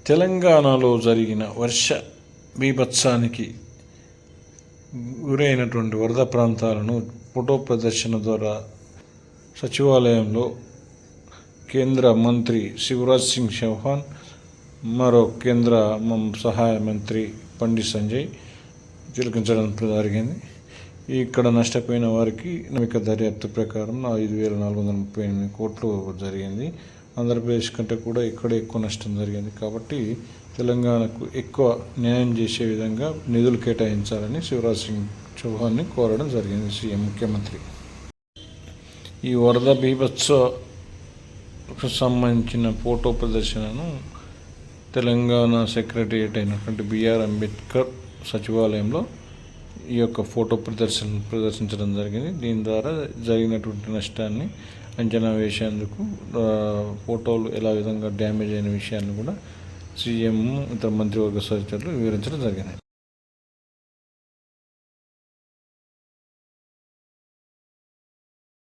తెలంగాణలో జరిగిన వర్ష బీభత్సానికి గురైనటువంటి వరద ప్రాంతాలను ఫోటో ప్రదర్శన ద్వారా సచివాలయంలో కేంద్ర మంత్రి శివరాజ్ సింగ్ చౌహాన్, మరో కేంద్ర సహాయ మంత్రి బండి సంజయ్ తిలకించడం జరిగింది. ఇక్కడ నష్టపోయిన వారికి దర్యాప్తు ప్రకారం 5,438 కోట్లు జరిగింది. ఆంధ్రప్రదేశ్ కంటే కూడా ఇక్కడ ఎక్కువ నష్టం జరిగింది. కాబట్టి తెలంగాణకు ఎక్కువ న్యాయం చేసే విధంగా నిధులు కేటాయించాలని శివరాజ్ సింగ్ చౌహాన్ని కోరడం జరిగింది సీఎం ముఖ్యమంత్రి. ఈ వరద బీభత్సకు సంబంధించిన ఫోటో ప్రదర్శనను తెలంగాణ సెక్రటరియట్ అయినటువంటి బిఆర్ అంబేద్కర్ సచివాలయంలో ఈ యొక్క ఫోటో ప్రదర్శించడం జరిగింది. దీని ద్వారా జరిగినటువంటి నష్టాన్ని అంచనా వేసేందుకు ఫోటోలు ఎలా విధంగా డ్యామేజ్ అయిన విషయాన్ని కూడా సీఎం ఇతర మంత్రివర్గ సహచరులు వివరించడం జరిగింది.